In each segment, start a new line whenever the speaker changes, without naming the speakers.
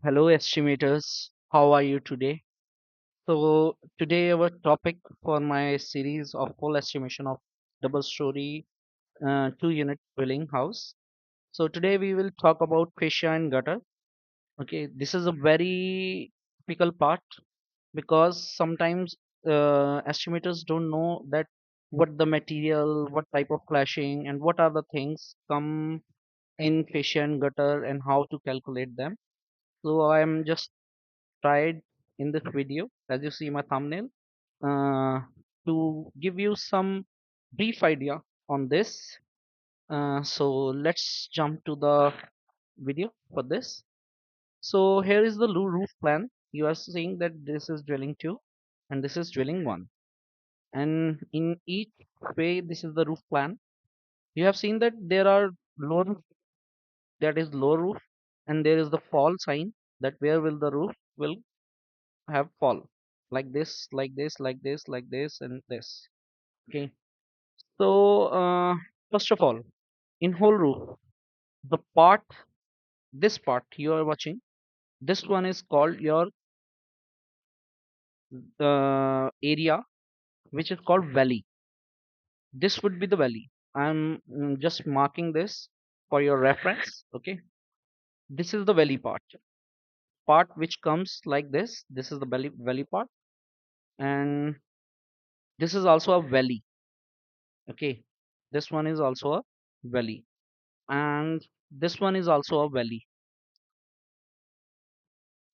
Hello, estimators. How are you today? So, today our topic for my series of full estimation of double story 2 unit dwelling house. So, today we will talk about fascia and gutter. Okay, this is a very typical part because sometimes estimators don't know that what the material, what type of flashing, and what are the things come in fascia and gutter and how to calculate them. So, I am just tried in this video, as you see my thumbnail, uh, to give you some brief idea on this. So let's jump to the video for this. So here is the roof plan. You are seeing that this is dwelling 2 and this is dwelling 1. And in each way, this is the roof plan. You have seen that there are lower roof, that is lower roof, and there is the fall sign, that where will the roof will have fall, like this, like this, like this, like this, and this. Okay. So first of all, in whole roof, the part, this part you are watching, this one is called your area, which is called valley. This would be the valley. I'm just marking this for your reference. Okay. This is the valley part which comes like this. This is the valley part, and this is also a valley. Okay. This one is also a valley, and this one is also a valley,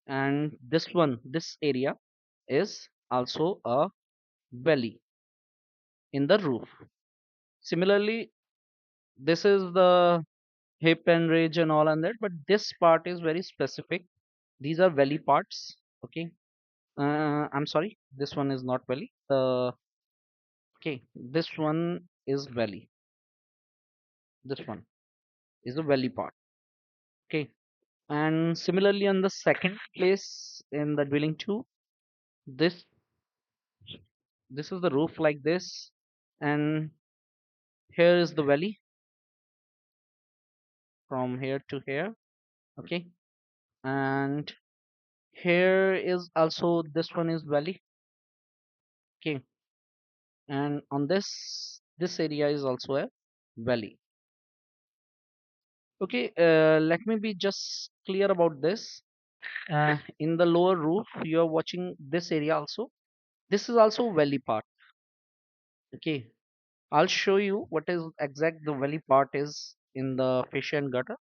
and this area is also a valley in the roof. Similarly, this is the hip and ridge and all and that, but this part is very specific. These are valley parts. Okay. I'm sorry, this one is not valley. Okay, this one is valley. This one is the valley part. Okay. And similarly, on the second place in the dwelling 2, this this is the roof like this, and here is the valley from here to here. Okay. And here is also, this one is valley. Okay. And on this area is also a valley. Okay. Let me be just clear about this. In the lower roof, you are watching this area also. This is also valley part. Okay. I'll show you what is exact the valley part is in the fascia and gutter.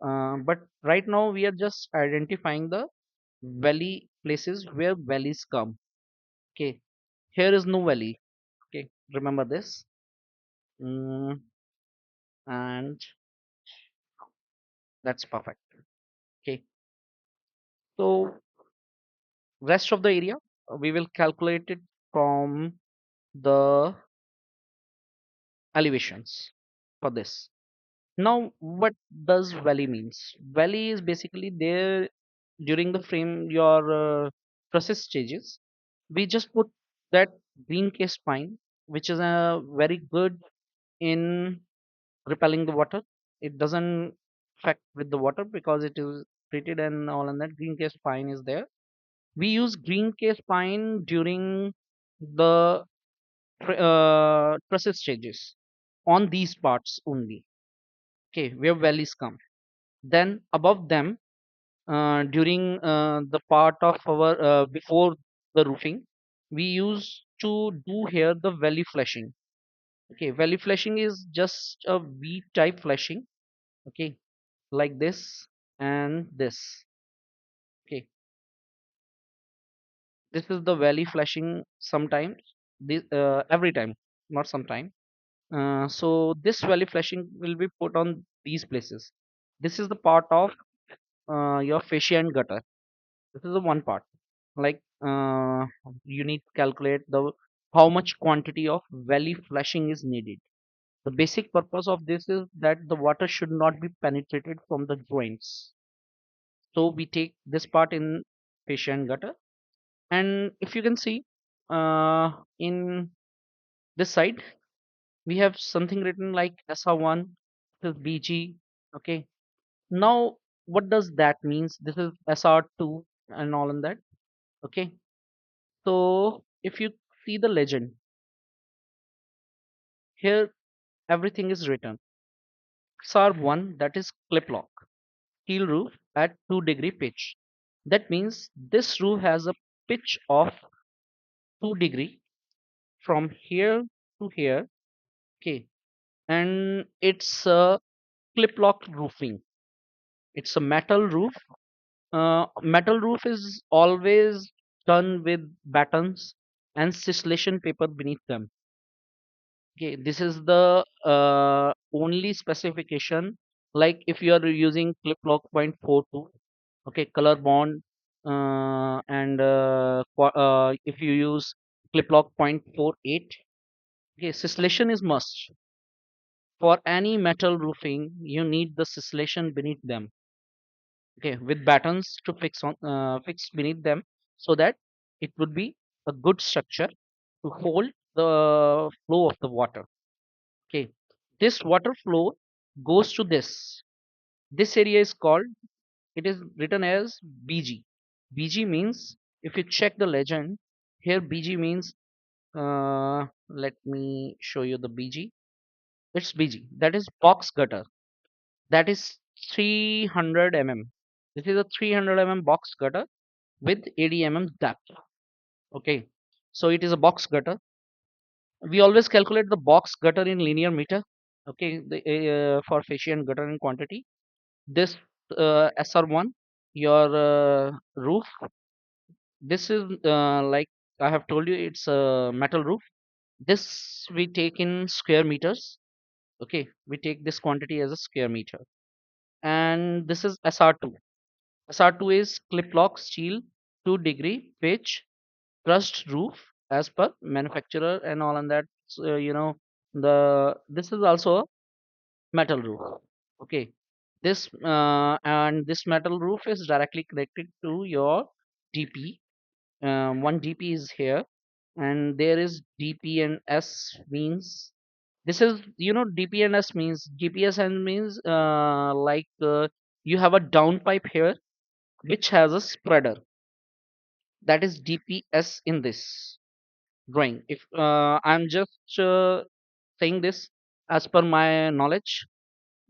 But right now we are just identifying the valley places where valleys come. Okay. Here is no valley. Okay. Remember this. Mm, and that's perfect. Okay. So rest of the area, we will calculate it from the elevations for this. Now, what does valley means? Valley is basically there during the frame your process stages. We just put that green case pine, which is a very good in repelling the water. It doesn't affect with the water because it is treated and all, and that green case pine is there. We use green case pine during the process stages on these parts only. Okay, where valleys come. Then above them, during the part of our before the roofing, we use to do here the valley flashing. Okay, valley flashing is just a V type flashing. Okay, like this and this. Okay, this is the valley flashing sometimes. This every time, not sometime. So this valley flashing will be put on these places. This is the part of your fascia and gutter. This is the one part. Like you need to calculate the how much quantity of valley flashing is needed. The basic purpose of this is that the water should not be penetrated from the joints. So we take this part in fascia and gutter, and if you can see in this side, we have something written like SR1, this is BG. Okay. Now what does that means? This is SR2 and all in that. Okay. So if you see the legend here, everything is written. SR1, that is clip lock, steel roof at 2-degree pitch. That means this roof has a pitch of 2 degree from here to here. Okay. And it's a clip lock roofing. It's a metal roof. Metal roof is always done with battens and scintillation paper beneath them. Okay, this is the only specification. Like if you are using clip lock 0.42, okay, color bond, and if you use clip lock 0.48, okay, scintillation is must. For any metal roofing, you need the scintillation beneath them. Okay, with battens to fix beneath them, so that it would be a good structure to hold the flow of the water. Okay, this water flow goes to this area is called, it is written as BG. BG means, if you check the legend here, BG means, let me show you the BG. It's BG, that is box gutter. That is 300 mm. This is a 300 mm box gutter with 80 mm depth. Okay, so it is a box gutter. We always calculate the box gutter in linear meter. Okay, for fascia and gutter in quantity. This SR1, your roof. This is like I have told you, it's a metal roof. This we take in square meters. Okay, we take this quantity as a square meter. And this is SR2. SR2 is clip lock steel 2-degree pitch crushed roof as per manufacturer and all on that. The this is also a metal roof. Okay, this and this metal roof is directly connected to your DP. One DP is here, and there is DP and S means, this is, DP and S means, GPS and means, you have a down pipe here which has a spreader, that is DPS in this drawing. If I'm just saying this as per my knowledge,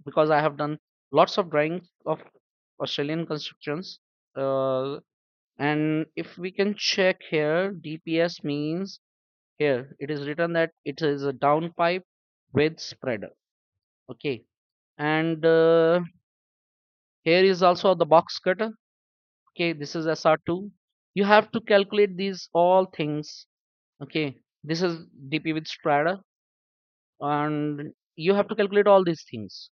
because I have done lots of drawings of Australian constructions. Uh, and if we can check here, DPS means, here it is written that it is a downpipe with spreader. Okay, and here is also the box cutter. Okay, this is SR2. You have to calculate these all things. Okay, this is DP with spreader, and you have to calculate all these things.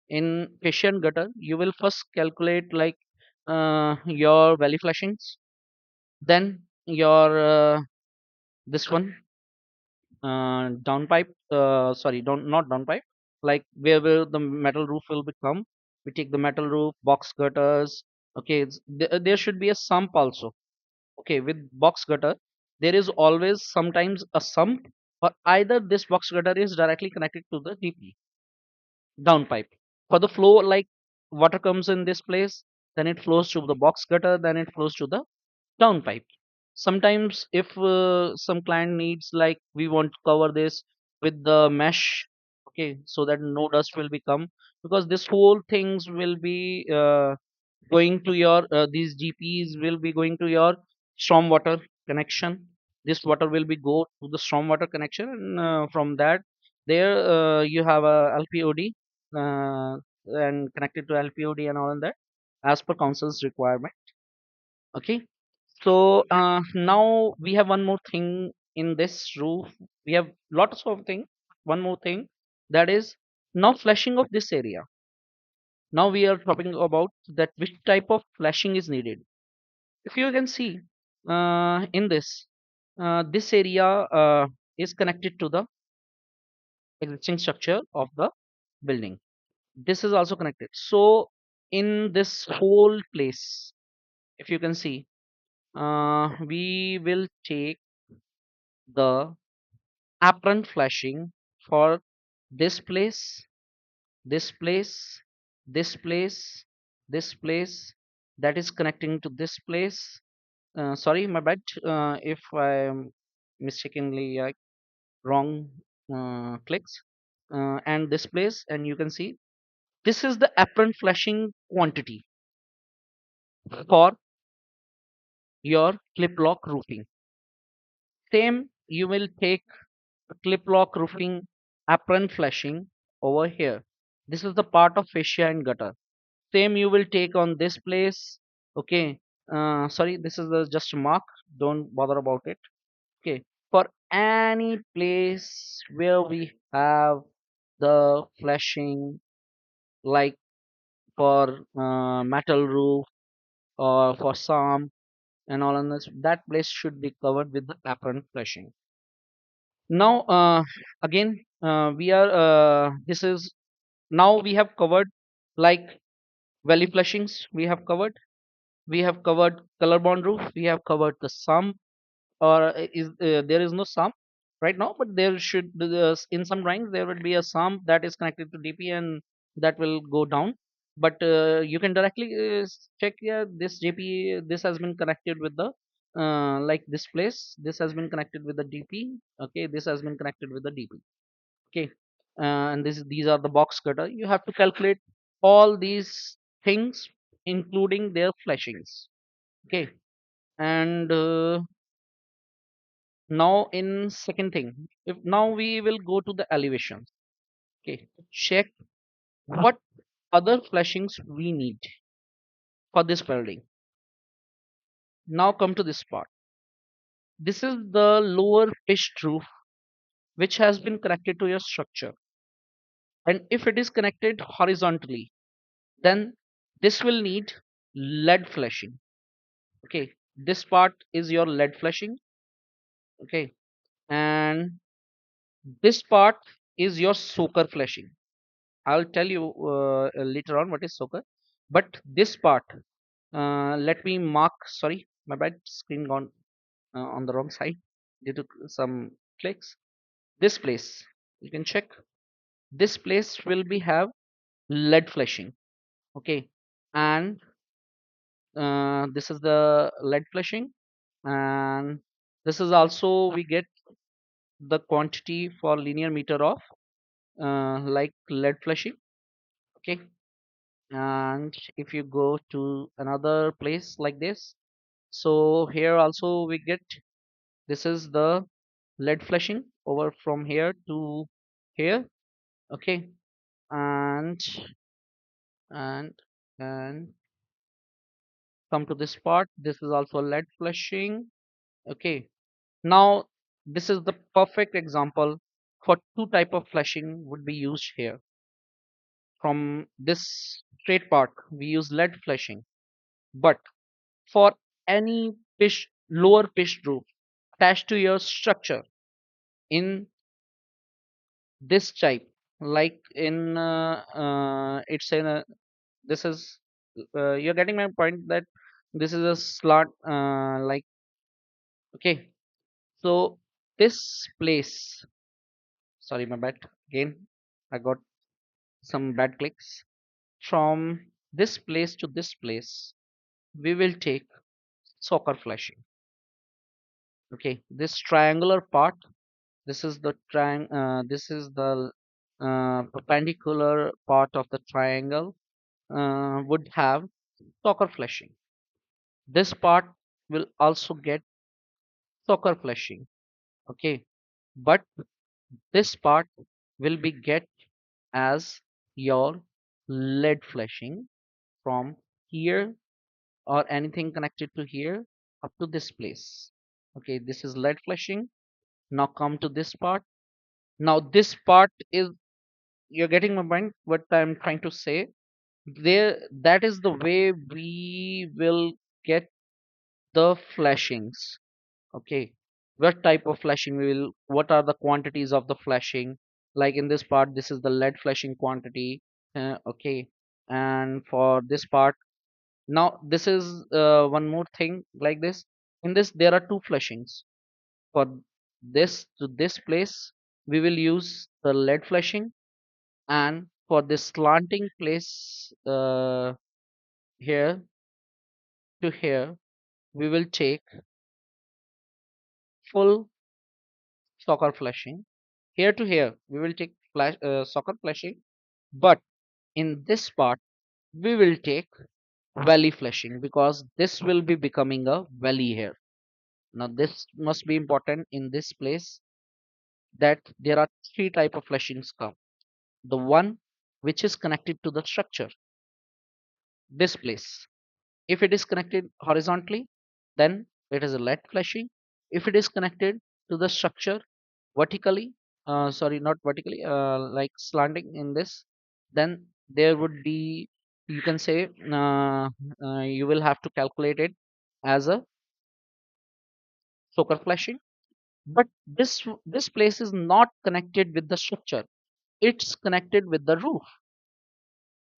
In fascia gutter, you will first calculate like your valley flashings, then your this one, downpipe, sorry, don't not downpipe, like where the metal roof will become. We take the metal roof, box gutters. Okay, there should be a sump also. Okay, with box gutter, there is always sometimes a sump, or either this box gutter is directly connected to the DP downpipe. For the flow, like water comes in this place, then it flows to the box gutter, then it flows to the downpipe. Sometimes if some client needs, like we want to cover this with the mesh, okay, so that no dust will become, because this whole things will be going to your these GPs will be going to your stormwater connection. This water will be go to the stormwater connection, and from that, there you have a LPOD, uh, and connected to LPOD and all of that, as per council's requirement. Okay, so now we have one more thing in this roof. We have lots of things. One more thing, that is now flashing of this area. Now we are talking about that which type of flashing is needed. If you can see in this area is connected to the existing structure of the building. This is also connected. So in this whole place, if you can see, we will take the apparent flashing for this place, this place, this place, this place that is connecting to this place. Sorry, my bad. If I am mistakenly wrong clicks, and this place, and you can see this is the apparent flashing quantity for your clip lock roofing. Same, you will take clip lock roofing apron flashing over here. This is the part of fascia and gutter. Same you will take on this place. Okay. Sorry, this is just a mark. Don't bother about it. Okay. For any place where we have the flashing, like for metal roof or for some and all on this, that place should be covered with the apron flashing. Now, again, we are this is now we have covered like valley flashings. We have covered color bond roof. We have covered the sump, or is there is no sump right now, but there should in some drawings there will be a sump that is connected to DP and that will go down. But you can directly check, yeah, this JP, this has been connected with the like this place. This has been connected with the DP. Okay, this has been connected with the DP. Okay, and these are the box cutter. You have to calculate all these things, including their flashings. Okay, and now in second thing, if now we will go to the elevations. Okay, check what other flashings we need for this building. Now come to this part. This is the lower pitched roof which has been connected to your structure, and if it is connected horizontally, then this will need lead flashing. Okay, this part is your lead flashing. Okay, and this part is your soaker flashing. I'll tell you later on what is soaker. But this part, let me mark. Sorry, my bad. Screen gone on the wrong side due to some clicks. This place, you can check. This place will be have lead flashing. Okay, and this is the lead flashing, and this is also we get the quantity for linear meter of like lead flashing. Okay, and if you go to another place like this, so here also we get, this is the lead flashing over from here to here. Okay, and and and come to this part, this is also lead flashing. Okay, now this is the perfect example for two type of flashing would be used here. From this straight part we use lead flashing, but for any lower pitched roof attached to your structure in this type, like in it's in a, this is you're getting my point that this is a slot like. Okay, so this place, sorry my bad, again I got some bad clicks. From this place to this place we will take soccer flashing. Okay, this triangular part, this is the this is the perpendicular part of the triangle would have soccer flashing. This part will also get soccer flashing. Okay, but this part will be get as your lead flashing from here or anything connected to here up to this place. Okay, this is lead flashing. Now come to this part. Now this part is, you're getting my point what I'm trying to say there. That is the way we will get the flashings. Okay, what type of flashing we will, what are the quantities of the flashing, like in this part this is the lead flashing quantity. Okay, and for this part, now this is one more thing like this. In this there are two flashings. For this to this place we will use the lead flashing, and for this slanting place here to here, we will take full soccer flashing. Here to here, we will take soccer flashing, but in this part, we will take valley flashing because this will be becoming a valley here. Now, this must be important in this place that there are three type of flashings come. The one which is connected to the structure, this place. If it is connected horizontally, then it is a lead flashing. If it is connected to the structure vertically, sorry, not vertically, like slanting in this, then there would be, you can say, you will have to calculate it as a soaker flashing. But this place is not connected with the structure. It's connected with the roof.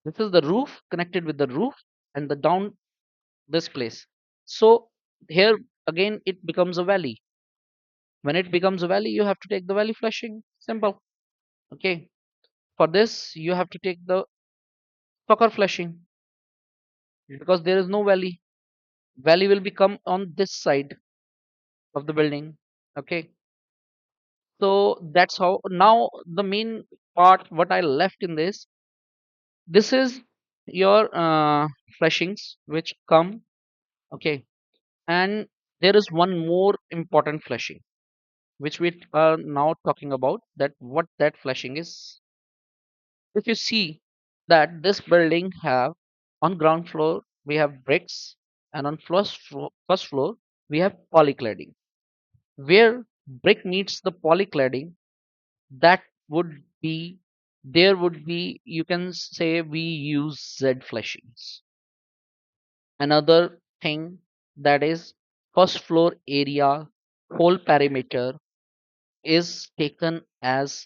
This is the roof connected with the roof and the down this place. So here again it becomes a valley. When it becomes a valley, you have to take the valley flushing. Simple. Okay. For this, you have to take the sucker flushing because there is no valley. Valley will become on this side of the building. Okay. So that's how now the main part what I left in this. This is your flushings which come. Okay. And there is one more important flushing which we are now talking about, that what that flashing is. If you see that this building have on ground floor we have bricks and on first floor we have polycladding. Where brick meets the polycladding, that would be, there would be, you can say we use Z flashings. Another thing, that is first floor area whole perimeter is taken as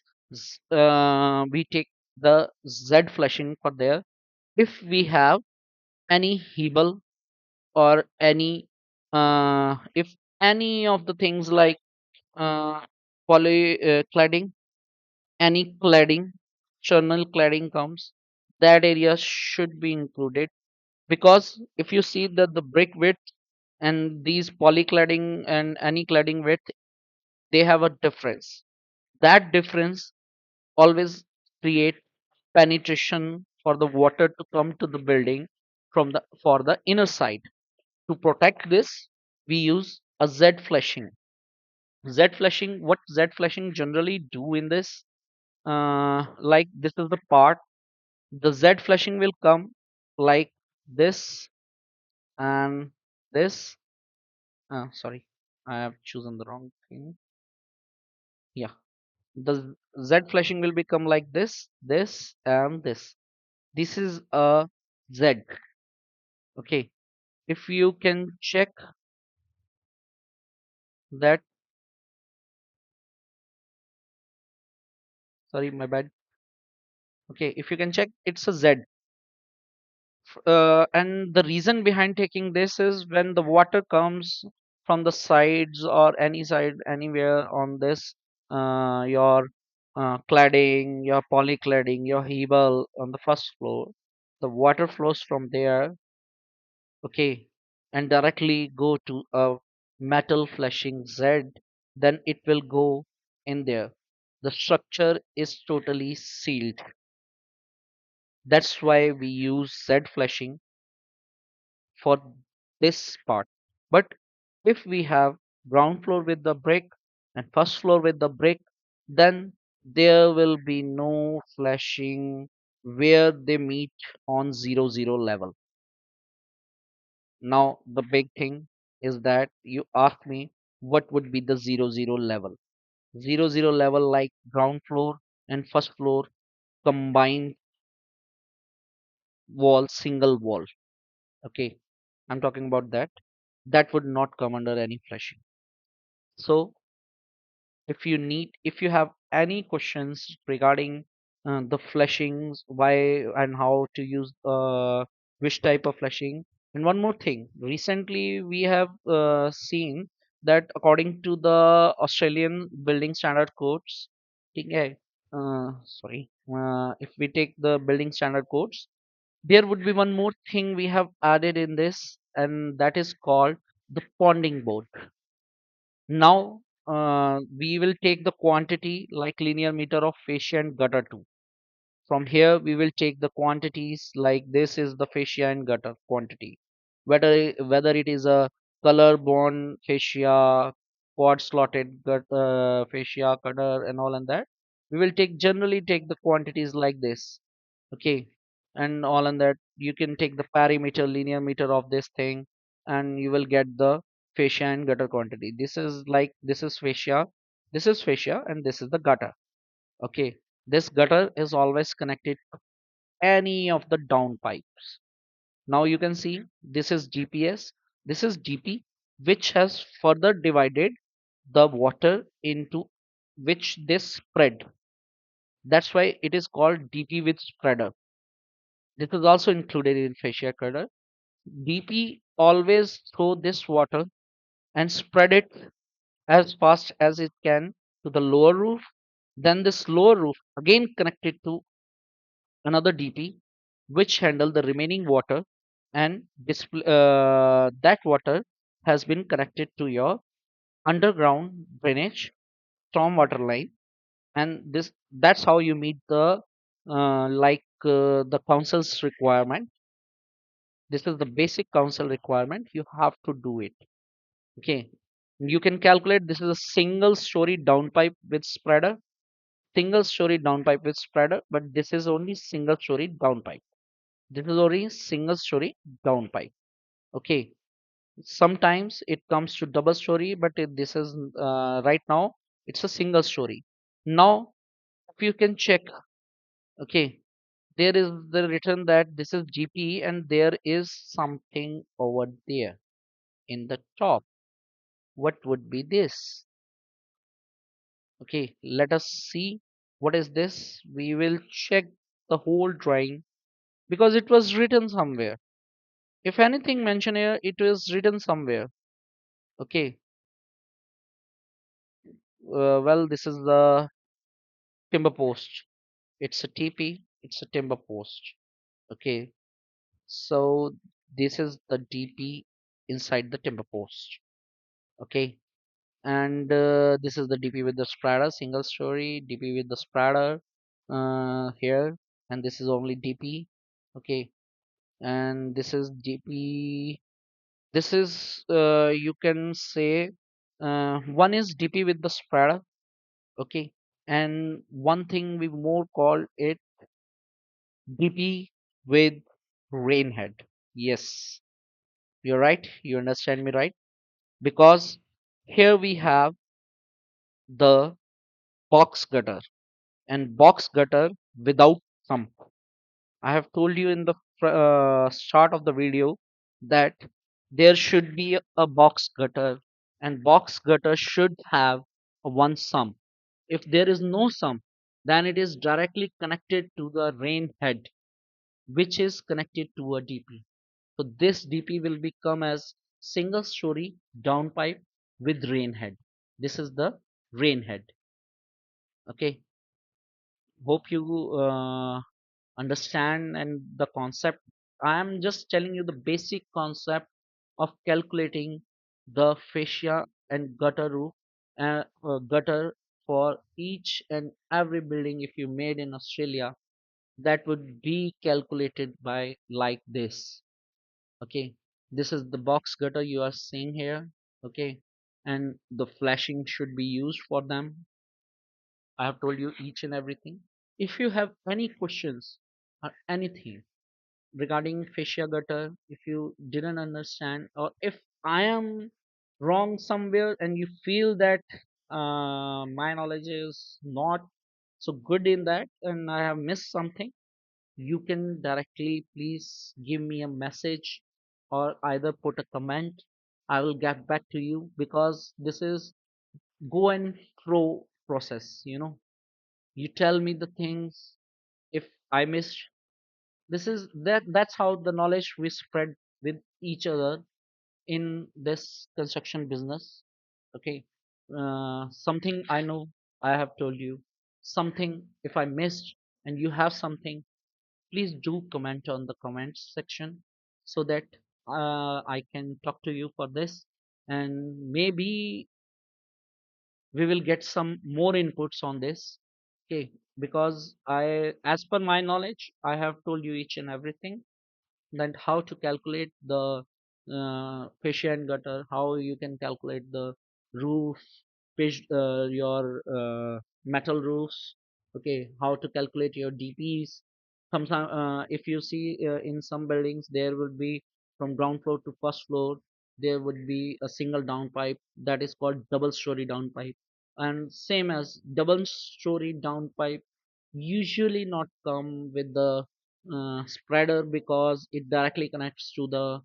we take the Z flashing for there. If we have any hebel or any if any of the things like uh, poly cladding, any cladding, channel cladding comes, that area should be included. Because if you see that the brick width and these poly cladding and any cladding width, they have a difference. That difference always create penetration for the water to come to the building from the for the inner side. To protect this, we use a Z flashing. Z flashing, what Z flashing generally do in this, like this is the part, the Z flashing will come like this and this. Sorry, I have chosen the wrong thing. Yeah, the Z flashing will become like this, and this. This is a Z. Okay, if you can check that, sorry, my bad. Okay, if you can check, it's a Z. And the reason behind taking this is when the water comes from the sides or any side anywhere on this, your cladding, your polycladding, your hebel on the first floor, the water flows from there, okay, and directly go to a metal flashing Z, then it will go in there. The structure is totally sealed. That's why we use Z flashing for this part. But if we have ground floor with the brick and first floor with the brick, then there will be no flashing where they meet on 0 0 level. Now the big thing is that you ask me what would be the 0 0 level. 0 0 level like ground floor and first floor combined wall, single wall. Okay, I'm talking about that. That would not come under any flashing. So if you have any questions regarding the flashings, why and how to use which type of flashing. And one more thing, recently we have seen that according to the Australian building standard codes, okay, sorry, if we take the building standard codes, There would be one more thing we have added in this, and that is called the ponding board. Now, we will take the quantity like linear meter of fascia and gutter too. From here, we will take the quantities like this is the fascia and gutter quantity. Whether it is a color bond fascia, quad slotted fascia, gutter, and all and that, we will take generally take the quantities like this. Okay, and all and that you can take the parameter, linear meter of this thing, and you will get the fascia and gutter quantity. This is fascia, and this is the gutter. Okay, this gutter is always connected any of the down pipes. Now you can see this is GPS, this is DP, which has further divided the water into which they spread. That's why it is called DP with spreader. This is also included in fascia cutter. DP always throw this water and spread it as fast as it can to the lower roof. Then this lower roof again connected to another DP which handle the remaining water, and that water has been connected to your underground drainage stormwater line, and this that's how you meet the council's requirement. This is the basic council requirement. You have to do it. Okay. You can calculate this is a single story downpipe with spreader, single story downpipe with spreader, but this is only single story downpipe. This is only single story downpipe. Okay. Sometimes it comes to double story, but this is right now it's a single story. Now, if you can check, okay, there is the written that this is GP and there is something over there in the top. What would be this? Okay, let us see what is this. We will check the whole drawing because it was written somewhere. If anything mentioned here, it was written somewhere. Okay, well, this is the timber post. It's a TP, it's a timber post. Okay, so this is the DP inside the timber post. Okay, and this is the DP with the spreader, single story DP with the spreader here, and this is only DP. Okay, and this is DP. This is you can say one is DP with the spreader. Okay, and one thing we more call it DP with rain head. Yes, you're right. You understand me right? Because here we have the box gutter and box gutter without sump. I have told you in the start of the video that there should be a box gutter, and box gutter should have a one sump. If there is no sump, then it is directly connected to the rain head, which is connected to a DP. So this DP will become as single story downpipe with rain head. This is the rain head. Okay, hope you understand and the concept. I am just telling you the basic concept of calculating the fascia and gutter roof gutter for each and every building if you made in Australia, that would be calculated by like this. Okay, this is the box gutter you are seeing here. Okay, and the flashing should be used for them. I have told you each and everything. If you have any questions or anything regarding fascia gutter, if you didn't understand, or if I am wrong somewhere and you feel that my knowledge is not so good in that and I have missed something, you can directly please give me a message or either put a comment. I will get back to you because this is go and fro process. You tell me the things. If I missed, this is that's how the knowledge we spread with each other in this construction business. Okay, something I know, I have told you. Something if I missed and you have something, please do comment on the comments section so that I can talk to you for this, and maybe we will get some more inputs on this. Okay, because as per my knowledge, I have told you each and everything, that how to calculate the fascia and gutter, how you can calculate the roof, your metal roofs, okay, how to calculate your DPs. Sometimes, if you see in some buildings, there would be from ground floor to first floor, there would be a single down pipe that is called double story down pipe, and same as double story down pipe usually not come with the spreader because it directly connects to the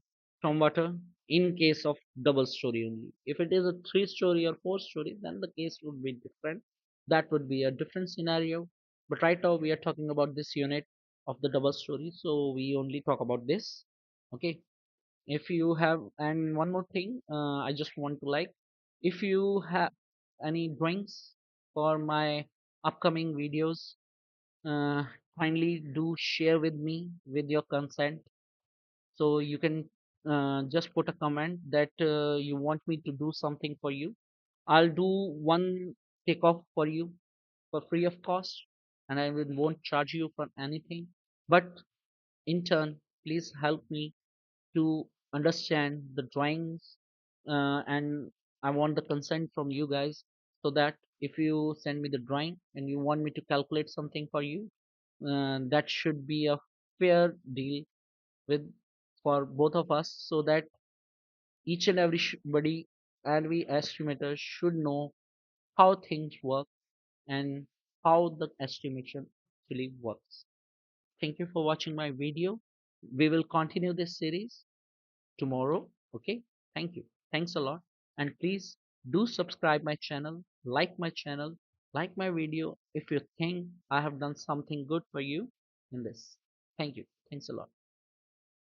stormwater in case of double story only. If it is a three story or four story, then the case would be different. That would be a different scenario. But right now we are talking about this unit of the double story, so we only talk about this. Okay. If you have, and one more thing, I just want to like, if you have any drawings for my upcoming videos, uh, kindly do share with me with your consent. So you can just put a comment that you want me to do something for you. I'll do one takeoff for you for free of cost, and won't charge you for anything. But in turn, please help me to understand the drawings, and I want the consent from you guys, so that if you send me the drawing and you want me to calculate something for you, that should be a fair deal with for both of us, so that each and everybody and we estimators should know how things work and how the estimation actually works. Thank you for watching my video. We will continue this series tomorrow. Okay, thank you, thanks a lot, and please do subscribe my channel, like my video if you think I have done something good for you in this. Thank you, thanks a lot.